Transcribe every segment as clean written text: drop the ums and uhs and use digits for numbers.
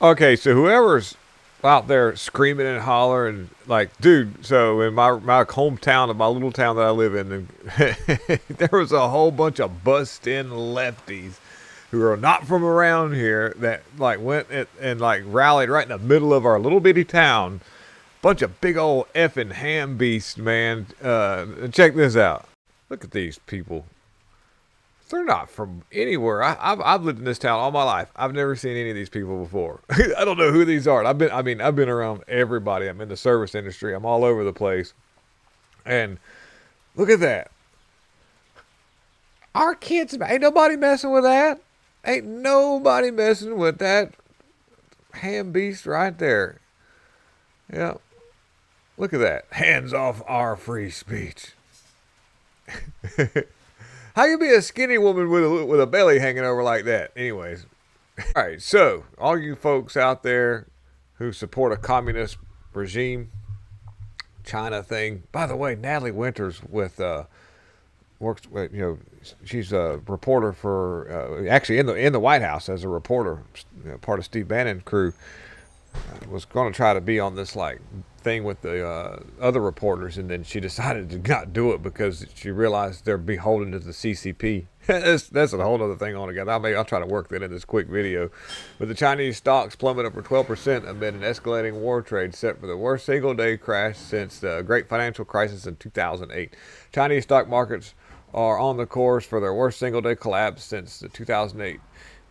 Okay, so whoever's out there screaming and hollering, like, dude, so in my hometown of my little town that I live in, there was a whole bunch of bust-in lefties who are not from around here that, like, went and like, rallied right in the middle of our little bitty town. Bunch of big old effing ham beasts, man. Check this out. Look at these people. They're not from anywhere. I've lived in this town all my life. I've never seen any of these people before. I don't know who these are. I've been around everybody. I'm in the service industry. I'm all over the place. And look at that. Our kids, ain't nobody messing with that. Ain't nobody messing with that ham beast right there. Yeah. Look at that. Hands off our free speech. How you be a skinny woman with a belly hanging over like that? Anyways. All right, so all you folks out there who support a communist regime, China thing. By the way, Natalie Winters works with, she's a reporter for actually in the White House as a reporter, part of Steve Bannon's crew. Was going to try to be on this like thing with the other reporters, and then she decided to not do it because she realized they're beholden to the CCP. that's a whole other thing altogether. I'll try to work that in this quick video. But the Chinese stocks plummet over 12% amid an escalating war trade set for the worst single-day crash since the Great Financial Crisis in 2008. Chinese stock markets are on the course for their worst single-day collapse since 2008.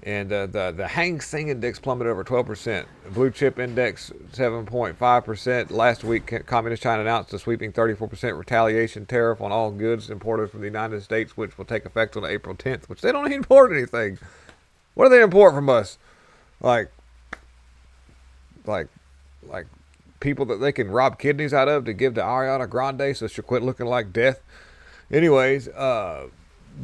And the Hang Seng Index plummeted over 12%. The Blue Chip Index 7.5%. Last week, Communist China announced a sweeping 34% retaliation tariff on all goods imported from the United States, which will take effect on April 10th, which they don't import anything. What do they import from us? Like people that they can rob kidneys out of to give to Ariana Grande so she'll quit looking like death. Anyways,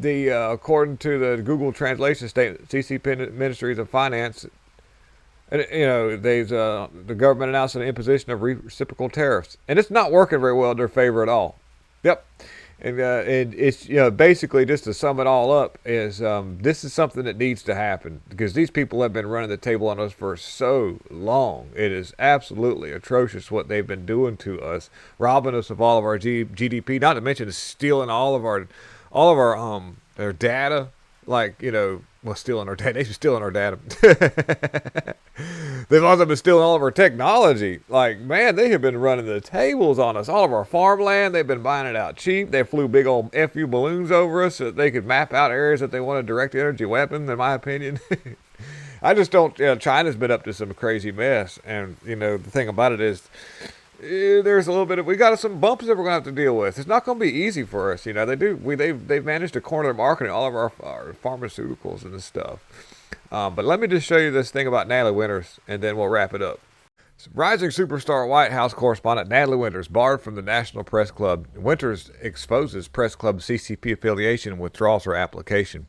according to the Google translation statement, CCP Ministries of Finance, the government announced an imposition of reciprocal tariffs, and it's not working very well in their favor at all. Yep, and it's basically, just to sum it all up, is this is something that needs to happen because these people have been running the table on us for so long. It is absolutely atrocious what they've been doing to us, robbing us of all of our GDP, not to mention stealing all of our their data, stealing our data. They've been stealing our data. They've also been stealing all of our technology. Like, man, they have been running the tables on us. All of our farmland, they've been buying it out cheap. They flew big old FU balloons over us so that they could map out areas that they want a direct energy weapon, in my opinion. I just don't, China's been up to some crazy mess. And, the thing about it is, there's a little bit of, we got some bumps that we're gonna have to deal with. It's not gonna be easy for us. They've managed to corner the market in all of our pharmaceuticals and this stuff. But let me just show you this thing about Natalie Winters, and then we'll wrap it up. Rising superstar White House correspondent Natalie Winters barred from the National Press Club. Winters exposes Press Club CCP affiliation and withdraws her application.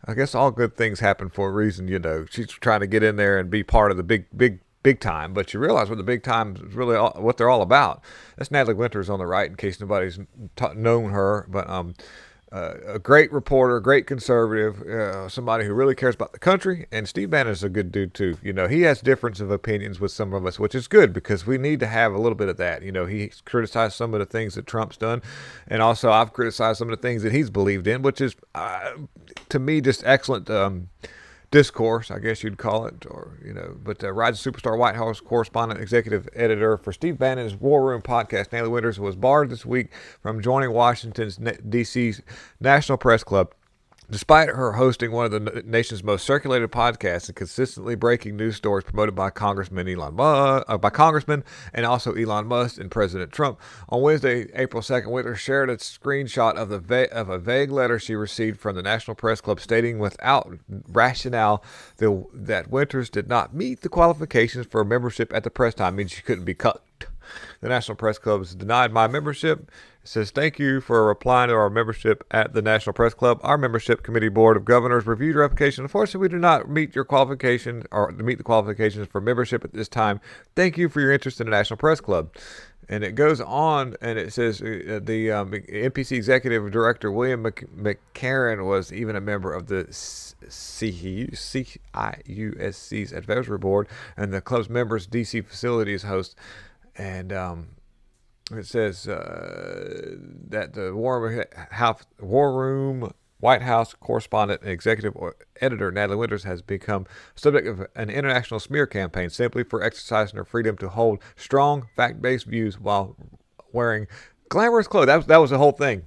I guess all good things happen for a reason. She's trying to get in there and be part of the big time, but you realize what the big time is really what they're all about. That's Natalie Winters on the right, in case nobody's known her, but a great reporter, great conservative, somebody who really cares about the country. And Steve Bannon is a good dude too. He has difference of opinions with some of us, which is good because we need to have a little bit of that. He's criticized some of the things that Trump's done, and also I've criticized some of the things that he's believed in, which is to me just excellent discourse, I guess you'd call it, but rising superstar White House correspondent, executive editor for Steve Bannon's War Room podcast, Natalie Winters, was barred this week from joining Washington's D.C.'s National Press Club. Despite her hosting one of the nation's most circulated podcasts and consistently breaking news stories promoted by Congressman and also Elon Musk and President Trump, on Wednesday, April 2nd, Winters shared a screenshot of a vague letter she received from the National Press Club stating without rationale that Winters did not meet the qualifications for membership at the press time, means she couldn't be cut. The National Press Club has denied my membership. It says, thank you for replying to our membership at the National Press Club. Our membership committee board of governors reviewed your application. Unfortunately, we do not meet your qualifications or meet the qualifications for membership at this time. Thank you for your interest in the National Press Club. And it goes on, and it says the NPC executive director William McCarran was even a member of the CIUSC's advisory board and the club's members' DC facilities host. And it says that the War Room White House correspondent and executive editor Natalie Winters has become subject of an international smear campaign simply for exercising her freedom to hold strong, fact-based views while wearing glamorous clothes. That was the whole thing.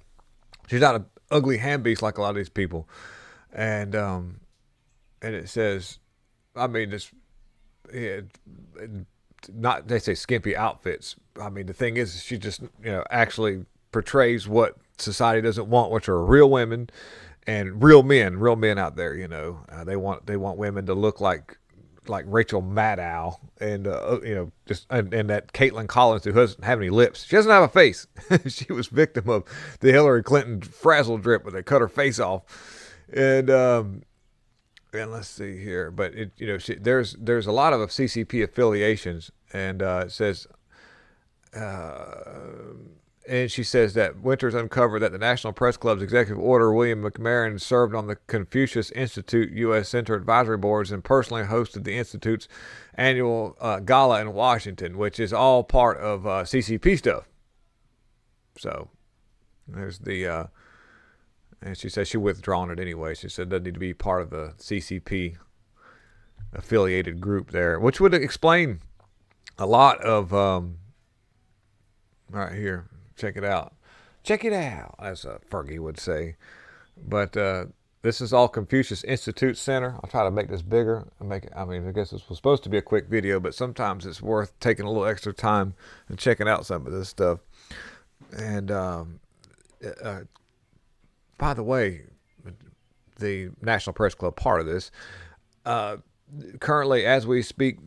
She's not an ugly handbeast like a lot of these people. And it says, I mean, not, they say skimpy outfits. I mean, the thing is, she just, actually portrays what society doesn't want, which are real women and real men out there. They want women to look like Rachel Maddow and and that Caitlin Collins, who doesn't have any lips. She doesn't have a face. She was victim of the Hillary Clinton frazzle drip where they cut her face off. And let's see here, but there's a lot of CCP affiliations, and it says. And she says that Winters uncovered that the National Press Club's executive order, William McMahon, served on the Confucius Institute U.S. Center advisory boards and personally hosted the Institute's annual gala in Washington, which is all part of CCP stuff. So there's the, and she says she withdrawn it anyway. She said it doesn't need to be part of the CCP affiliated group there, which would explain a lot of, right here. Check it out. Check it out, as Fergie would say. But this is all Confucius Institute Center. I'll try to make this bigger. I guess this was supposed to be a quick video, but sometimes it's worth taking a little extra time and checking out some of this stuff. And by the way, the National Press Club part of this, currently, as we speak,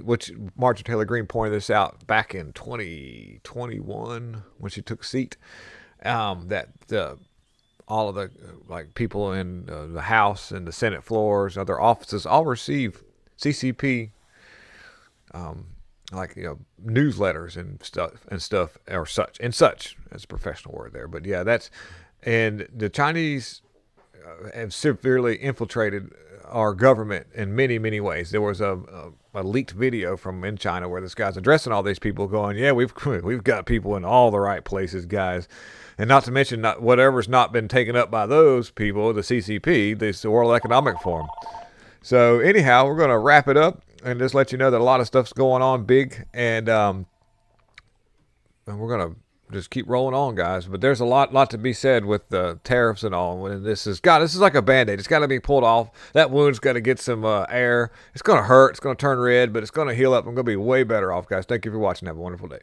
which Marjorie Taylor Greene pointed this out back in 2021 when she took seat, that all of the people in the House and the Senate floors, other offices, all receive CCP newsletters and stuff or such. That's a professional word there, but yeah, and the Chinese have severely infiltrated our government in many, many ways. There was a leaked video from in China where this guy's addressing all these people going, yeah, we've got people in all the right places, guys. And not to mention whatever's not been taken up by those people, the CCP, the World Economic Forum. So anyhow, we're going to wrap it up and just let you know that a lot of stuff's going on big, and we're going to just keep rolling on, guys. But there's a lot to be said with the tariffs and all. And this is like a Band-Aid. It's got to be pulled off. That wound's got to get some air. It's going to hurt. It's going to turn red, but it's going to heal up. I'm going to be way better off, guys. Thank you for watching. Have a wonderful day.